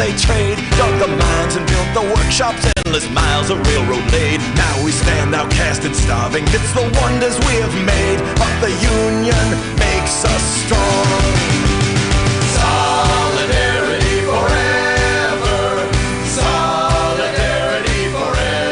they trade. Dug the mines and built the workshops, endless miles of railroad laid. Now we stand outcast and starving, it's the wonders we have made. But the union makes us strong. Solidarity forever. Solidarity forever.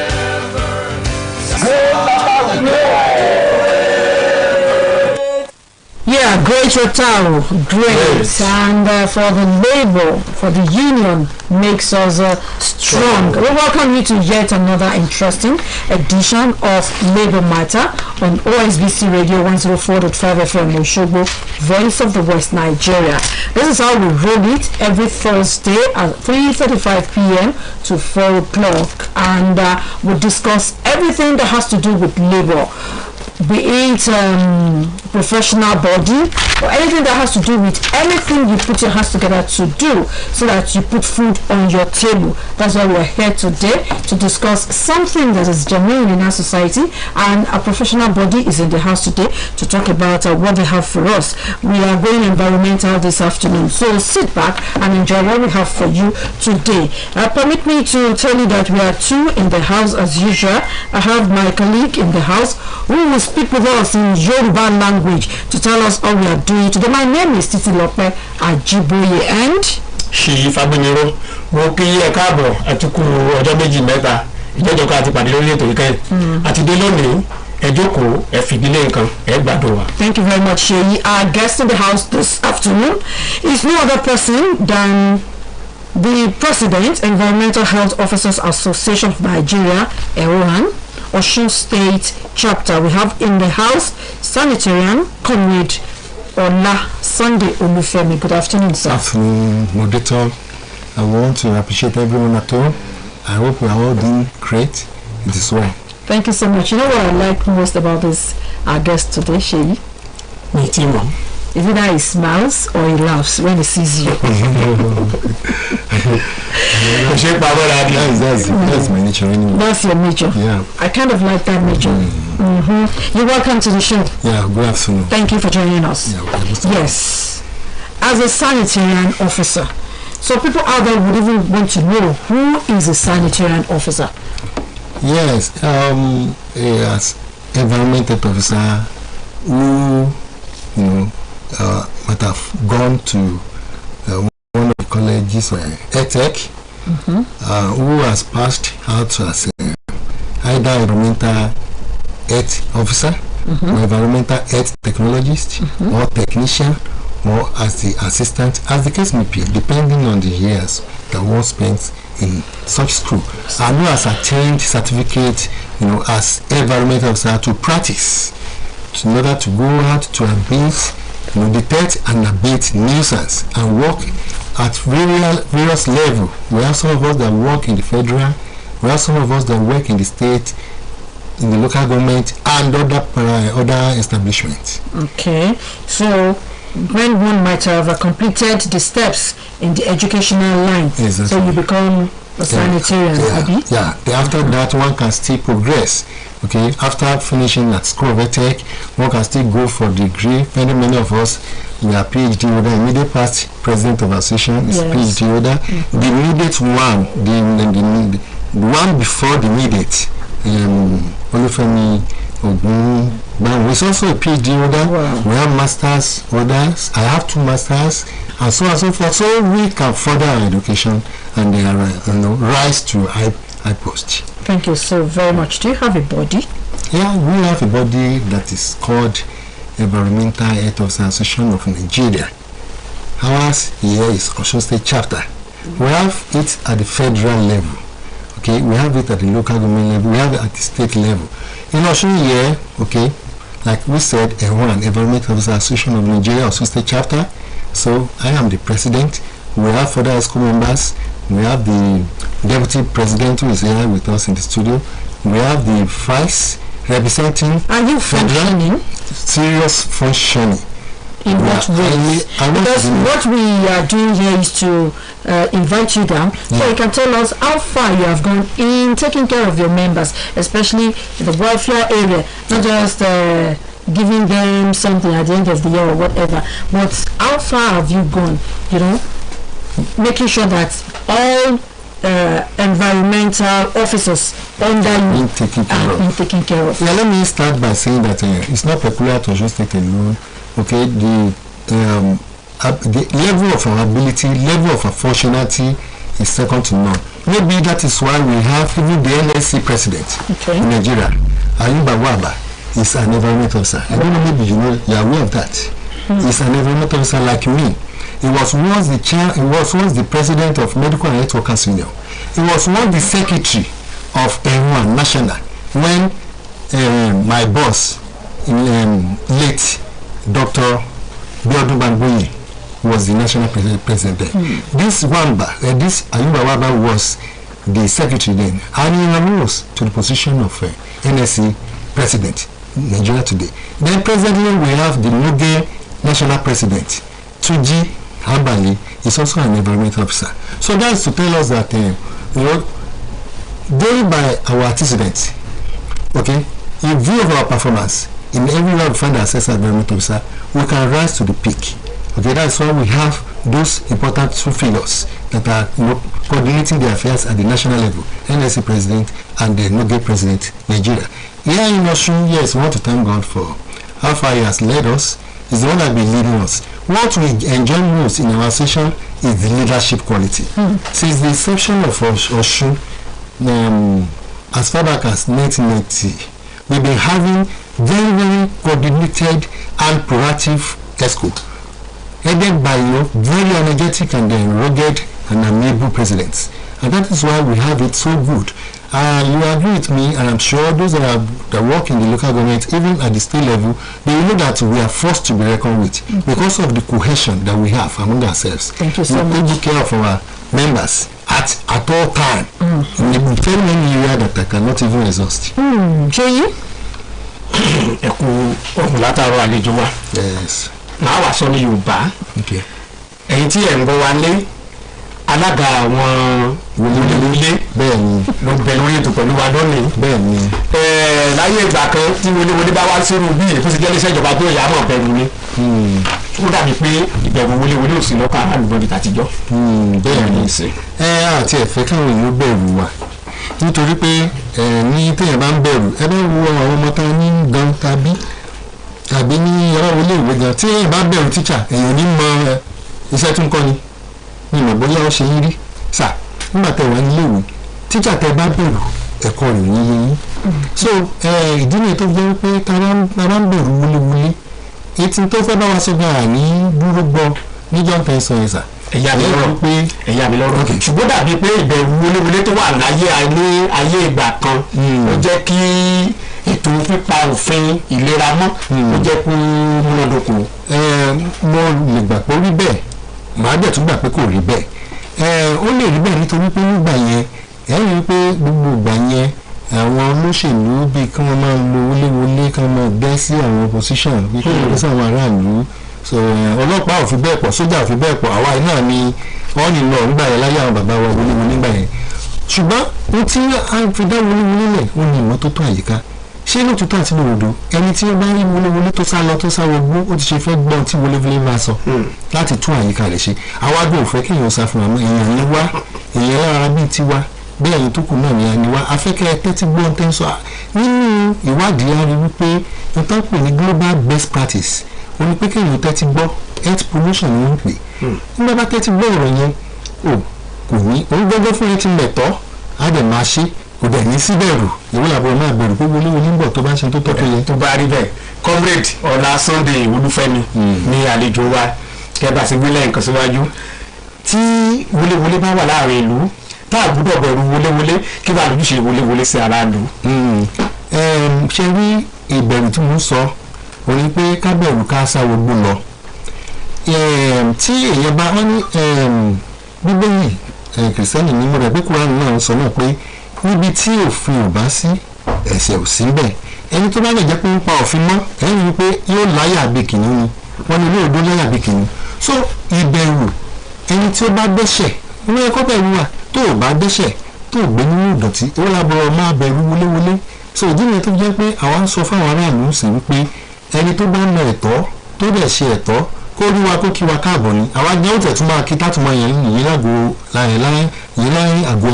Yeah, great total, great, and for the labor, for the union makes us strong. We welcome you to yet another interesting edition of Labor Matter on OSBC Radio 104.5 FM Oshogbo, Voice of the West, Nigeria. This is how we roll it every Thursday at 3:35 p.m. to 4 o'clock, and we discuss everything that has to do with labor, be it professional body or anything that has to do with anything you put your hands together to do so that you put food on your table. That's why we're here today, to discuss something that is genuine in our society, and a professional body is in the house today to talk about what they have for us. We are going environmental this afternoon, so sit back and enjoy what we have for you today. Permit me to tell you that we are two in the house as usual. I have my colleague in the house who will speak with us in Yoruba language to tell us how we are doing today. My name is Titi Lope Ajiboye, and Ṣèyí Fágbéniró. Mo kí ẹ káàbọ̀ àtúkù ọjọ́ méjì mẹ́ta ìjọ́jọ́ ká ti pàdé lórí ètò ìkẹyìn àti dé lónìí ẹ jókòó ẹ fìdílé nǹkan ẹ gbádùn wa. Thank you very much, Ṣèyí. Our guest in the house this afternoon is no other person than the President, Environmental Health Officers Association of Nigeria, EOHAN, Osun State Chapter. We have in the house Sanitarian Comrade Ola Sunday Olufemi. Good afternoon, sir. Afternoon, moderator. I want to appreciate everyone at home. I hope we are all doing great in this way. Thank you so much. You know what I like most about this our guest today, Ṣèyí? Mi ti mọ̀. Is it that he smiles or he laughs when he sees you? That's my nature anyway. That's your nature. Yeah. I kind of like that nature. You're welcome to the show. Yeah, good afternoon. Thank you for joining us. Yeah, yes. As a sanitarian officer, so people out there would even want to know, who is a sanitarian officer? Yes, as environmental officer who, might have gone to one of the colleges, ETEC, who has passed out as either environmental health officer, or environmental health technologist, or technician, or as the assistant, as the case may be, depending on the years that one spends in such school, and who has attained certificate, as environmental officer to practice, in order to go out to abate, detect and abate nuisance and work at various levels. We have some of us that work in the federal, we have some of us that work in the state, in the local government, and other establishments. Okay, so when one might have completed the steps in the educational line, exactly. So you become a sanitarian. Yeah. After that, one can still progress. Okay, after finishing at School of ETEC, one can still go for degree. Many of us, we are PhD holder. Immediate past president of association is PhD holder. The immediate one, the one before the immediate, Olufemi Ogun is also a PhD holder. Wow. We have masters holders. I have 2 masters, and so on and so forth. So we can further our education and rise to high post. Thank you so very much. Do you have a body? Yeah, we have a body that is called Environmental Health Association of Nigeria. Ours here is Osun State Chapter. We have it at the federal level. Okay, we have it at the local government level. We have it at the state level. In Osun here, okay, like we said, EOHAN, Environmental Association of Nigeria, Osun State Chapter. So I am the president. We have further school members. We have the deputy president who is here with us in the studio. We have the vice representing. Are you functioning? Serious functioning. In what way? Because what we are doing here is to invite you down, so you can tell us how far you have gone in taking care of your members, especially in the welfare area, not just giving them something at the end of the year or whatever, but how far have you gone, making sure that all environmental officers under you are being taken care of. Yeah, let me start by saying that it's not peculiar to Osun State alone. Okay, the level of our ability, level of our functionality is second to none. Maybe that is why we have even the NSC president in Nigeria, Ayuba Waba, is an environmental officer. I don't know, maybe you are aware of that. He's an environmental officer like me. He was once the president of Medical and Health Workers Union. He was once the secretary of N1 National when my boss, late Dr. Biodun Bangboye, was the national president then. This Ayuba Waba was the secretary then, and he rose to the position of NSC president in Nigeria today. Then presently we have the Noge national president, Tuji Habali, is also an environmental officer. So that's to tell us that going by our antecedents, okay, in view of our performance, in everywhere we find ourselves as environmental officer, we can rise to the peak. Okay, that's why we have those important two figures that are coordinating the affairs at the national level, NSC president and the Noge president, Nigeria. Here in Osun, yes, we want to thank God for how far he has led us. He's the one that has been leading us. What we enjoy most in our session is the leadership quality. Since the inception of Osun, as far back as 1990, we've been having very, very coordinated and proactive ESCO, headed by very energetic and rugged and amiable presidents. And that is why we have it so good. You agree with me, and I'm sure those that work in the local government, even at the state level, they will know that we are forced to be reckoned with because of the cohesion that we have among ourselves. Thank you so much. We take care of our members at all time in very many areas that I cannot even exhaust. Joyi? Yes. Màá wá sọ ní Yorùbá. Okay. Ẹ̀yin tí ẹ̀ ń gbọ́ wa lé alága àwọn wọléwọlé bẹ́ẹ̀ ni ló bẹ lórí ètò pẹ̀lú wa lónìí. bẹ́ẹ̀ ni. Láyé ìgbà kan tí wọléwọlé bá wá sínú bí ètò ti jẹ́ iléeṣẹ́ ìjọba tó yà á mọ̀ bẹ̀rù ni. Ó dàbí pé ìbẹ̀rù wọléwọlé ò sí lọ́kàn àlùbọ̀dì tàtijọ́. bẹ́ẹ̀ ni àti ẹ̀fẹ́ káwọn èèyàn bẹ̀rù wa nítorí pé ní téèyàn bá ń bẹ̀rù ẹ bá wo àwọn ọmọ tá a ní gan tàbí ní ọ̀rọ̀ ilé ìwé gan tí èèyàn bá bẹ̀rù tíṣà èèyàn ní mọ iṣẹ́ tó ń kọ́ ni ìmọ̀ bóyá ó ṣe yín rí sà nígbà tẹ̀ wá nílé ìwé tíṣà tẹ bá bẹ̀rù ẹ̀kọ́ rẹ̀ ní yé yín. So ìdí nìyí tó jẹ́ pé tá a bá ń bẹ̀rù wúlewúle etí tó fẹ́ bá wa sọ gan àní dúró gbọ́ níjọ́ ń fẹ́ sọ ẹ̀ sà. ẹ̀yà mi lọ́rọ̀ ṣùgbọ́n dàbí pé ìbẹ̀rù wọléwọlé tó wà láyé ayé ìgbà kan ó jẹ́ kí ètò pípa òfin ìlera mọ́ ó jẹ́ kó múnádóko. mo lè gbà pé ó rí bẹ́ẹ̀ màá dẹ̀ tún gbà pé kò rí bẹ́ẹ̀ ó lè rí bẹ́ẹ̀ nítorí pé nígbà yẹn ẹ̀ rí i pé gbogbo ìgbà yẹn àwọn olóṣèlú bíi kí wọ́n máa lo wọléwọlé kí wọ́n máa bẹ́ sí àwọn opposition bíi kí wọ́n bẹ́ sí àwọn aráàlú so ọlọ́pàá ò fi bẹ́ẹ̀ pọ̀ sójà ò fi bẹ́ẹ̀ pọ̀ àwa náà ni wọ́n ní lọ nígbà yẹn láyé àwọn bàbá wa wọléwọlé nígbà yẹn ṣùgbọ́n ohun tí a fi dá wọléwọlé lẹ̀ ó ní ìmọ́tótó àyíká ṣé lóòótọ́ àti lòdò ẹni tí ó bá rí wọléwọlé tó sá lọ tó sá wọgbó ó ti ṣe fẹ́ gbọ́n tí wọléwọlé máa sọ láti tún àyíká rẹ̀ ṣe àwa gbọ́ òfẹ́ kí èèyàn sá fún wa mọ́ èèyàn ní wá èèyàn lára bíi tiwa bí ẹ̀yin tó kù náà ni wá afẹ́kẹ́ tẹ́tí gbọ́n tẹ́ ń sọ nínú ìwádìí a rí wípé nǹkan pè ní global best practice ó ní pé kéèyàn tẹ́tí gbọ́ health promotion ni wọ́n pè nígbà bá tẹ́tí gbọ́ ọ̀rọ̀ yẹn kò ní òun gbọ́gbọ́ fún ẹ ti mẹ̀tọ́ á dẹ̀ máa ṣe kò dẹ̀ ní síbẹ̀rù ìwé làbọ̀ máa bẹ̀rù pé wọlé ń bọ̀ tó bá ṣe tó tọ́ tó yẹ. tó bá rí bẹ́ẹ̀ comrade ọ̀la Sunday Olúfẹ́mi ní àlejò wa kẹ́bà sí gbélé nǹkan síwájú tí wọléwọlé bá wà láàrin ìlú tá a gbúdọ̀ bẹ̀rù wọléwọlé kí wàá lójúṣe wọléwọlé sí ara lù. ṣe rí ìbẹ̀rù tí mo ń sọ òun ni pé ká bẹ̀rù ká sá gbogbo lọ tí èèyàn bá wọ́n ní bíbélì kìrìsìtẹ́nì ní mo rẹ̀ pé Kùránì náà sọ náà pé níbi tí òfin ò bá sí ẹ̀ṣẹ̀ ò sí bẹ́ẹ̀ ẹni tó bá lè jẹ́ pé ń pa òfin mọ́ ẹ̀yìn wípé yóò láyà bí kìnìún ni wọ́n ní ilé òdo láyà bí kìnìún so ìbẹ̀rù ẹni tí ó bá dẹ́ṣẹ̀ inú ẹ̀kọ́ bẹ̀rù wà tó o bá dẹ́ṣẹ̀ tó o gbé nínú ìdọ̀tí ó lábọ̀rọ̀ máa bẹ̀rù wọléwọlé so ìdí nìyẹn tó jẹ́ pé àwa ń sọ fáwọn aráàlú sí wípé ẹni tó bá mọ ẹ̀tọ́ tó dẹ̀ ṣe ẹ̀tọ́ kó rí wa kó kí wa káàbọ̀ ni àwa jẹ́ òtẹ̀ tún máa kí tátùmọ̀ yẹn yìí láyé àgọ́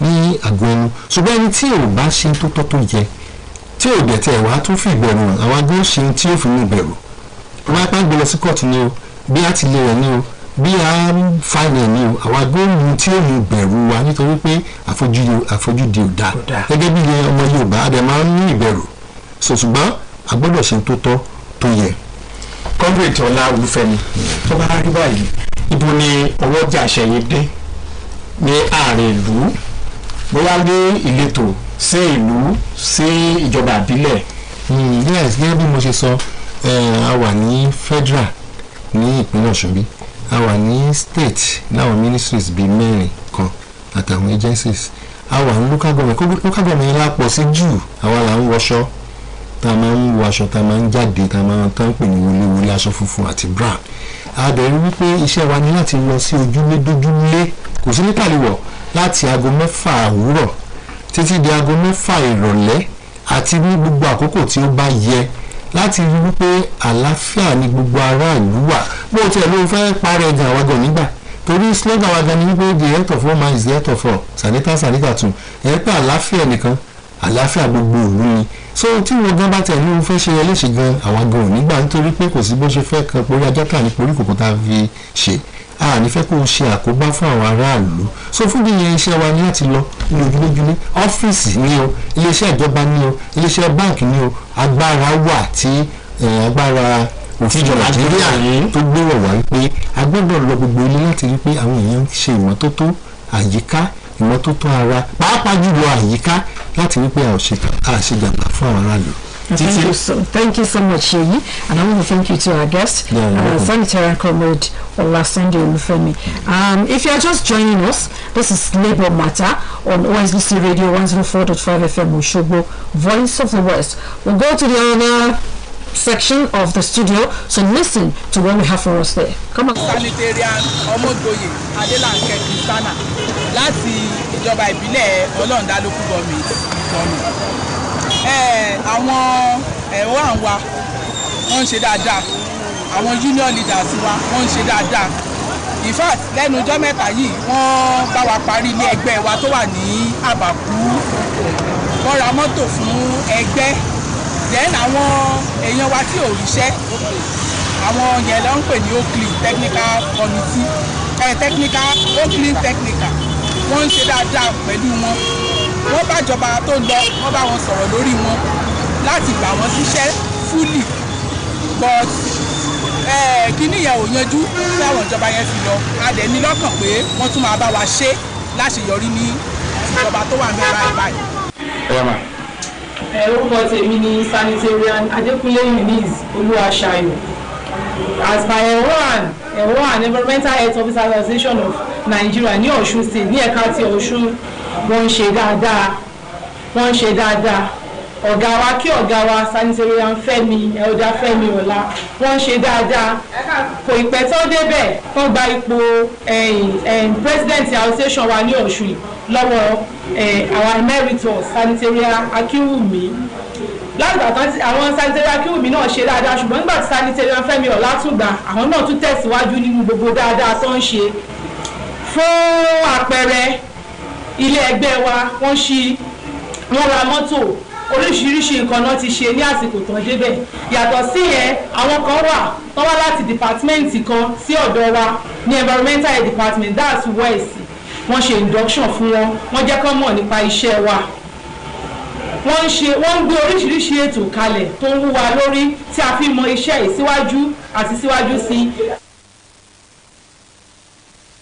ní àgọ́ ẹnu ṣùgbọ́n ẹni tí ò bá ṣe tó tọ́ tó yẹ tí ò dẹ̀ tẹ̀ wá tún fi ìbẹ̀rù hàn àwa gbọ́ ṣe tí ó fi mú ìbẹ̀rù wọ́n á pa gbé lọ sí kóòtù ni o bí a ti lè rẹ̀ ni o bí a ń fainẹ̀ ni o àwa gbọ́ mu tí ó mú ìbẹ̀rù wa nítorí pé àfojúdi ò dáa gẹ́gẹ́ bí ọmọ Yorùbá a dẹ̀ máa ń ní ìbẹ̀rù ṣùgbọ́n a gbọ́dọ̀ ṣe tó tọ́ tó yẹ. Comrade Ọlá Olúfẹ́mi tó bá rí báyìí ibo ni ọwọ́jà ṣẹ̀yìn dé ní àárín ìlú bóyá ní ìletò sí ìlú sí ìjọba àbílẹ̀. Yes, gẹ́gẹ́ bí mo ṣe sọ a wà ní federal ní ìpínlẹ̀ Ọ̀ṣun bí a wà ní state láwọn ministries bíi mẹ́rin kan àtàwọn agencies a wà ní local government yẹn lápọ̀ sí jù àwa là ń wọṣọ tá a máa ń wọ aṣọ tá a máa ń jáde tá a máa ń tán pè ní wọléwọlé aṣọ funfun àti brown a dẹ̀ rí wípé iṣẹ́ wa ní láti lọ sí ojúlé dójúlé kò sí nítàlíwọ̀ láti aago 6 òwúrọ̀ títí di aago 6 ìrọ̀lẹ́ àti ní gbogbo àkókò tí ó bá yẹ láti rí wípé àlàáfíà ní gbogbo aráàlú wà bó tiẹ̀ ló fẹ́ parẹ́ gan àwọn gan nígbà torí slogan wa gan ni wípé the health of one man is the health of all sanita tún ẹ̀ pé àlàáfíà nìkan àlàáfíà gbogbo òru ni so tí wọn gan bá tẹ̀ ní wọn fẹ́ ṣe ẹlẹ́ṣẹ̀ gan àwọn gan ò nígbà nítorí pé kò sí bó ṣe fẹ́ kan porí ajá tà ní porí kòkó tá a fi ṣe a ní fẹ́ kó o ṣe àkóbá fún àwọn aráàlú so fún bí yẹn iṣẹ́ wa ní láti lọ ní ojúlójúlé ọ́fíìsì ní o iléeṣẹ́ ìjọba ní o iléeṣẹ́ báǹkì ní o agbára wà tí agbára òfin Nàìjíríà tó gbé wọ̀ wá wípé a gbọ́dọ̀ lọ gbogbo ilé láti rí pé àwọn èèyàn ń ṣe ìmọ́tótó àyíká ìmọ́tótó ara pàápàá jùlọ àyíká láti rí pé a ṣe jàmbá fún àwọn aráàlú. Thank you so much, Sheyi, and I want to thank you to our guest, Sanitarian Comrade Olasunday Olufemi. If you are just joining us, this is Labour Matter on OSBC Radio 104.5 FM Osogbo, Voice of the West. We'll go to the other section of the studio, so listen to what we have for us there. Come on. Sanitarian Ọmọdóyè Adélánkẹ́ Kristana láti ìjọba ìbílẹ̀ Ọlọ́ndà local government Ìkọ̀nù. Àwọn ẹ̀wọ̀n àwa wọ́n ń ṣe dáadáa, àwọn union leaders wa wọ́n ń ṣe dáadáa. In fact lẹ́nu ọjọ́ mẹ́ta yìí wọ́n bá wa parí ilé ẹgbẹ́ wa tó wà ní Àbàkú, wọ́n ra mọ́tò fún ẹgbẹ́. Then àwọn èèyàn wa tí ò ríṣẹ́ àwọn yẹn ló ń pè ní Oakley technical committee Oakley technical wọ́n ń ṣe dáadáa pẹ̀lú wọn. Wọ́n bá ìjọba tó lọ wọ́n bá wọn sọ̀rọ̀ lórí wọn láti gbà wọ́n síṣẹ́ fully but kíní yẹn ò yanjú tí àwọn ìjọba yẹn fi lọ a dẹ̀ ní lọ́kàn pé wọ́n tún máa bá wa ṣe láṣeyọrí ní ìjọba tó wà ní báyìí. Orúkọ tèmi ni Sanitarian Adékúnlé Eunice Olúwaṣayọ̀. As by EWOAN Environmental Health Officers Association of Nigeria ní Ọ̀ṣun State ní ẹ̀ka ti Ọ̀ṣun wọ́n ń ṣe dáadáa ọ̀gá wa kí ọ̀gá wa Sanitarian Fẹ́mi Elder Fẹ́mi Ọlá wọ́n ń ṣe dáadáa kò ìpẹ́ tó débẹ̀ wọ́n gba ipò president association wa ní Ọ̀ṣun lọ́wọ́ our emeritus Sanitarian Akínwùmí lágbà tán àwọn Sanitarian Akínwùmí náà ṣe dáadáa ṣùgbọ́n nígbà tí Sanitarian Fẹ́mi Ọlá tún gbà àwọn náà tún tẹ̀síwájú nínú gbogbo dáadáa tó ń ṣe fún àpẹẹrẹ ilé ẹgbẹ́ wa wọ́n ra mọ́tò oríṣiríṣi nǹkan náà ti ṣe ní àsìkò tán débẹ̀ yàtọ̀ sí yẹn àwọn kan wà tó wá láti dìpátímẹ́ǹtì kan sí ọ̀dọ̀ wa ní environmental health department that's west wọ́n ṣe induction fún wọn wọ́n jẹ́ kán mọ̀ nípa iṣẹ́ wa wọ́n ń gbé oríṣiríṣi ètò kalẹ̀ tó ń wúwa lórí tí a fi mọ iṣẹ́ ìsíwájú àti síwájú sí.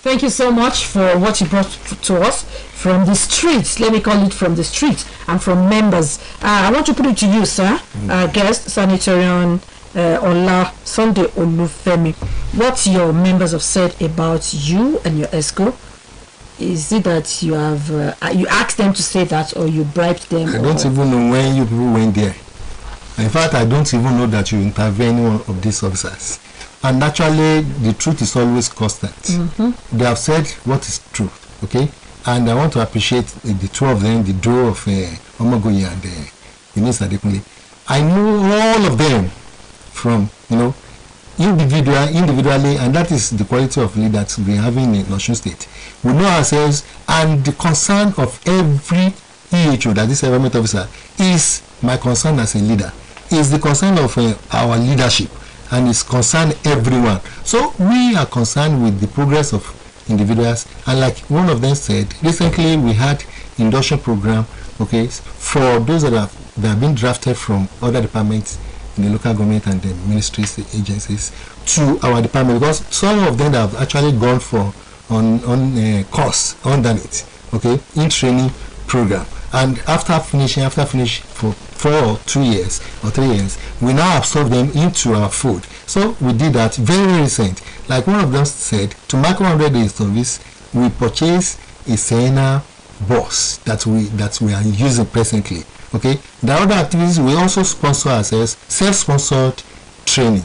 Thank you so much for what you brought to us from the streets. Let me call it from the streets and from members. I want to put it to you, sir, guest Sanitarian Olasunday Olufemi. What your members have said about you and your ESCO? Is it that you have you asked them to say that, or you bribed them? I don't even know when you people went there. In fact, I don't even know that you intervene any one of these officers. And naturally, the truth is always constant. They have said what is true, okay? And I want to appreciate the two of them, the duo of Omogoye and Eunice Adekunle. I know all of them from, individually, and that is the quality of leaders we are having in Osun State. We know ourselves, and the concern of every EHO, that is environment officer, is my concern as a leader, is the concern of our leadership, and it's concern everyone. So we are concerned with the progress of individuals, and like one of them said, recently we had induction program, okay, for those that have been drafted from other departments in the local government and the ministries, the agencies, to our department, because some of them have actually gone for on course underneath, okay, in training program, and after finishing for 4 or 2 years or 3 years, we now absorb them into our fold. So we did that very recent. Like one of them said, to mark 100 days service, we purchased a Sienna bus that we are using presently. Okay, the other activities we also sponsor ourselves, self-sponsored training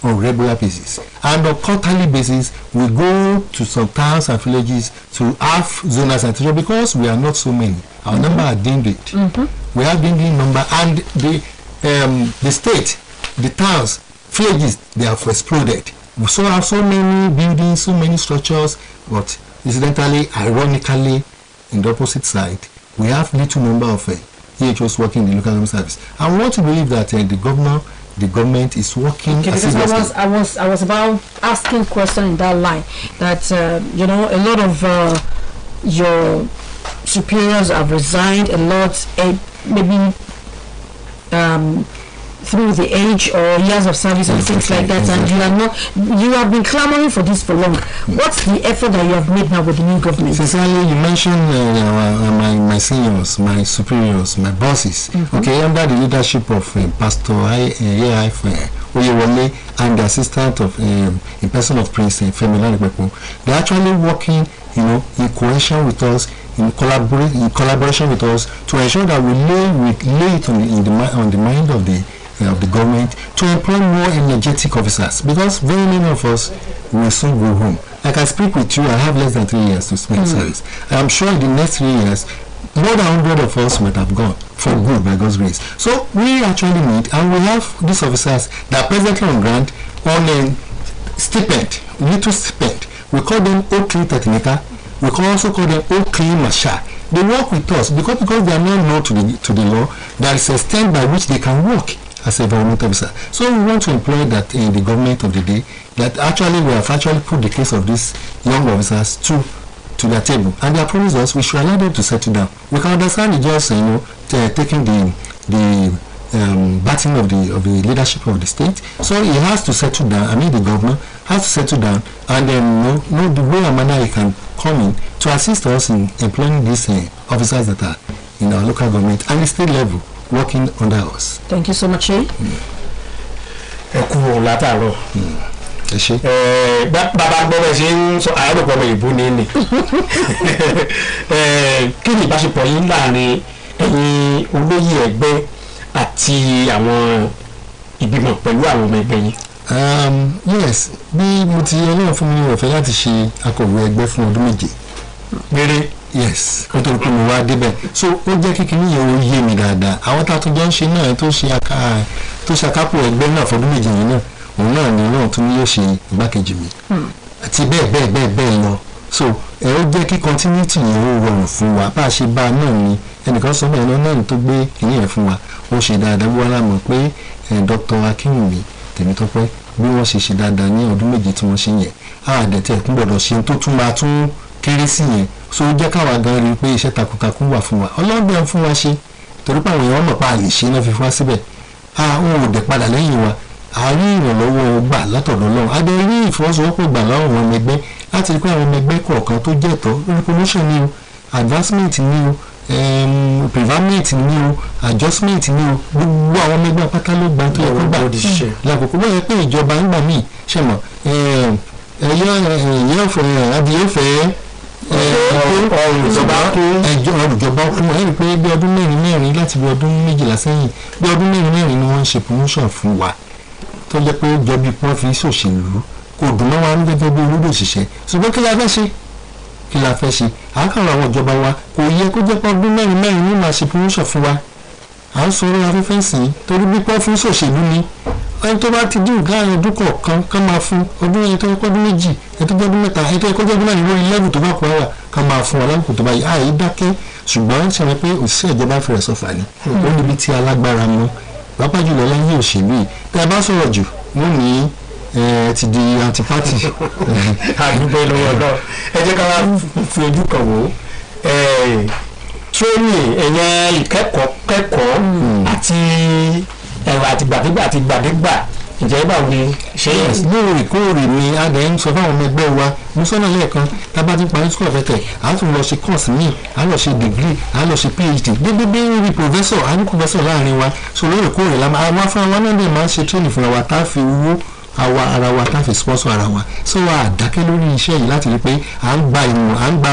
on regular basis, and on quarterly basis we go to some towns and villages to have zonal sanitation, because we are not so many. Our number are dwindled. We have dwindling number, and the state, the towns, villages, they have exploded. We so have so many buildings, so many structures, but incidentally, ironically, in the opposite side, we have little number of EHOs working in the local government service. I want to believe that the government is working. Okay, because I was about asking question in that line, that you know, a lot of your superiors have resigned, a lot maybe through the age or years of service and things like that, and you have been clamoring for this for long. What's the effort that you have made now with the new government? Sincerely, you mentioned my seniors, my superiors, my bosses, okay, under the leadership of Pastor A.I.F. Oyewole and the assistant of in person of Prince Femi Lanipepo. They're actually working, you know, in cohesion with us, in collaboration with us, to ensure that we lay it on the mind of the government to employ more energetic officers, because very many of us will soon go home. Like I speak with you, I have less than 3 years to spend service. I am sure in the next 3 years, more than 100 of us might have gone for good by God's grace. So we actually need, and we have these officers that are presently on grant on a stipend, little stipend. We call them Oakley Technica. We can also call them Oakley Marshal. They work with us because they are not known to the law. There is a extent by which they can work as a environment officer. So we want to employ that in the government of the day, that actually we have actually put the case of these young officers to their table, and they have promised us we should allow them to settle down. We can understand it just taking the baton of the leadership of the state. So he has to settle down. I mean, the governor has to settle down, and then know the way and manner he can come in to assist us in employing these officers that are in our local government and the state level working under us. Thank you so much. Bàbá gbọ́dọ̀ ṣe ń sọ àárọ̀pọ̀ ọmọ ìbò ní kí ni ìbáṣepọ̀ yín láàrin ẹ̀yin olóyè ẹgbẹ́ àti àwọn ìgbìmọ̀ pẹ̀lú àwọn ọmọ ẹgbẹ́ yín? Yes, bí mo ti Ọlọ́run fún mi ní ọ̀fẹ́ láti ṣe akọ̀wé ẹgbẹ́ fún ọdún 7 péré. Yes, kó tó pé mo wá débẹ̀, so ó jẹ́ kíkiní yẹn ó yé mi dáadáa. Àwọn tá a tún jọ ń ṣe náà tó ṣe akápò ẹgbẹ́ náà fọdún 7 yìí náà, òun náà ni Ọlọ́run tún yóò ṣe ìgbákejì mi àti bẹ́ẹ̀ lọ. So ó jẹ́ kí continuity yẹn ó rọrùn fún wa. Bá a ṣe bá a náà ni ẹnìkan sọ bẹ́ẹ̀ náà tó gbé kìnìún yẹn fún wa, ó ṣe dáadáa. Bí wọ́n á mọ̀ pé Dr. Akínwùmí Tèmítọ́pẹ́ bí wọ́n ṣe dáadáa ní ọdún 7 tí wọ́n ṣe yẹn, àdẹ̀tẹ̀ tún gbọ́dọ̀ ṣe tó tún máa tún kéré sí yẹn. So ó jẹ́ káwa gan rí i pé iṣẹ́ takuntakun wà fún wa. Ọlọ́gbẹ́ fún wa ṣe, torí pé àwọn èèyàn mọ̀ pa àlè ṣe náà fi fún wa síbẹ̀. Òun ò dẹ̀ padà lẹ́yìn wa. A rí ìrànlọ́wọ́ gbà látọ̀dọ̀ Ọlọ́run. A dẹ̀ rí ìfọwọ́sowọ́pọ̀ gbà láwọn ọmọ ẹgbẹ́ láti rí pé àwọn ọmọ ẹgbẹ́ kọ̀ọ̀kan tó jẹ́ ẹ̀tọ́, recognition ni o, advancement ni o, preferment ni o, adjustment ni o, gbogbo àwọn ọmọ ẹgbẹ́ pátá ló gbà tó yẹ kó gbà. Lákòókò bóyá pé ìjọba ń gbà míì ṣe mọ̀ adìyẹ fẹ́ ìjọba kún ẹ̀rí pé bí ọdún 4 láti bí ọdún 12 sẹ́yìn, bí ọdún 4 ni wọ́n ń ṣe promotion fún wa, tó jẹ́ pé ó jọ bí wọ́n fi ṣòṣèlú, kò dùn mọ́ wa ní gẹ́gẹ́ bí olódò òṣìṣẹ́. Ṣùgbọ́n kí la fẹ́ ṣe àákàrà àwọn ìjọba wa kò yẹ kó jẹ́ pé ọdún 4 ní máa ṣe promotion fún wa. À ń sọ̀rọ̀ afẹ́fẹ́ sìn torí bí wọ́n fi ṣòṣèlú ni ẹni tó bá ti dín nǹkan ọdún kọ̀ọ̀kan ká máa fún ọdún ẹni tó kọ́ ọdún méjì ẹni tó jẹ́ ọdún mẹ́ta ẹni tó kọ́ ọdún mẹ́rin lórí lẹ́bù tó bá kọ́ wà ká máa fún aláǹkó tó bá yẹ àyè dákẹ́ ṣùgbọ́n ṣe wọn pé òṣìṣẹ́ ìjọba fẹ̀rẹ̀ sọ́fà ni ó níbi tí alágbára mọ́ pápá jùlọ lẹ́yìn òṣèlú yìí tẹ́ ẹ bá sọ̀rọ̀ jù wọ́n ní ti di antipati. àdúgbò lọ́wọ́ náà ẹ jẹ́ ká fi ojú kan wò ó training ẹ̀yẹ ìkẹ́kọ̀ọ́ àti ẹ̀rọ àtìgbàdégbà ǹjẹ́ báwo ni ṣe é. lóòrèkóòrè ni a dẹ̀ ń sọ fáwọn ọmọ ẹgbẹ́ wa mo sọ́nà lẹ́ẹ̀kan tábà ti parí school of health a tún lọ ṣe course míì a lọ ṣe degree a lọ ṣe phd dédédé rí professor a ní professor láàrin wa so lóòrèkóòrè la máa wá fún wa náà dẹ̀ máa ń ṣe training fún wa tá a fi owó àwa ara wa tá a fi sponsor ara wa so wa àdákẹ́ lórí iṣẹ́ yìí láti rí pé à ń gba ìmọ̀ à ń gba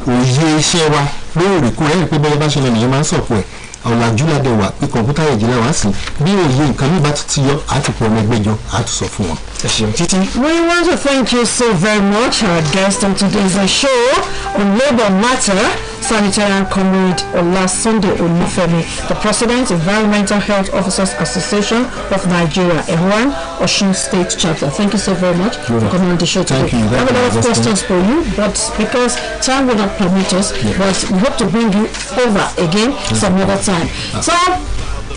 òye iṣẹ́ wa lóòrèkóòrè ẹ̀ rí pé bẹ́ẹ̀ bá ṣe lọ nìyẹn máa ń sọ̀pọ̀ ẹ̀ ọ̀làjú ládẹ wà pé kọ̀ǹpútà ìjìnlẹ̀ wá sí bí òye nǹkan nígbà tó ti yọ àtúpọ̀ ọmọgbẹ́jọ àtúsọ fún wọn. ẹ ṣeun títí. We want to thank you so very much, our guest on today's show on Labour Matter, Sanitarian Comrade Olasunde Olufemi, the President, Environmental Health Officers Association of Nigeria, Ehwan, Osun State Chapter. Thank you so very much for coming on the show today. Thank you. I have a lot of questions for you, but because time will not permit us, but we hope to bring you over again some other time. So,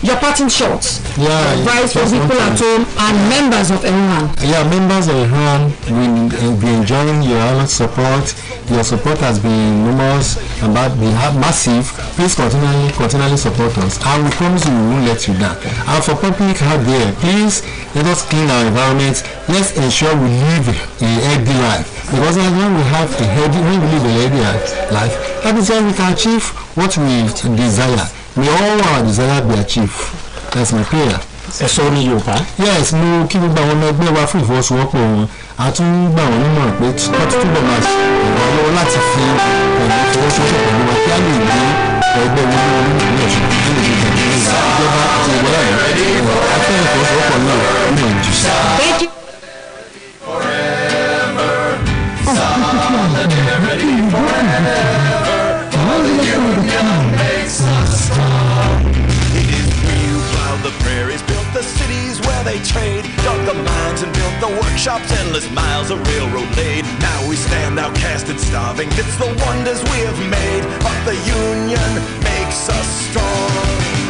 your parting shots, advice for people at home and members of Ehwan. Yeah, members of Ehwan will be enjoying your support. Your support has been numerous and massive. Please continually support us, and we promise we won't let you down. And for public out there, please let us clean our environment. Let's ensure we live a healthy life, because as long we have a healthy, when we live a healthy life, that is when we can achieve what we desire. May all our desire be achieved. That's my prayer. ẹ sọ ní Yorùbá. Yes, mo kí gbogbo àwọn ọmọ ẹgbẹ́ wa fún ìfọwọ́sowọ́pọ̀ wọn a tún gbà wọ́n nímọ̀ràn pé wọ́n ti túbọ̀ máa ìrànlọ́wọ́ láti fi ìfọwọ́sowọ́pọ̀ pẹ̀lú wa kí á lè gbé ẹgbẹ́ wọn ní orílẹ̀-èdè ọ̀ṣun kí á lè gbé ìjọba àti ìwé ààrẹ afẹ́ ìfọwọ́sowọ́pọ̀ náà ní ìjù. Thank you. The prairies built the cities where they trade, dug the mines and built the workshops, endless miles of railroad laid. Now we stand outcast and starving, it's the wonders we have made, but the union makes us strong.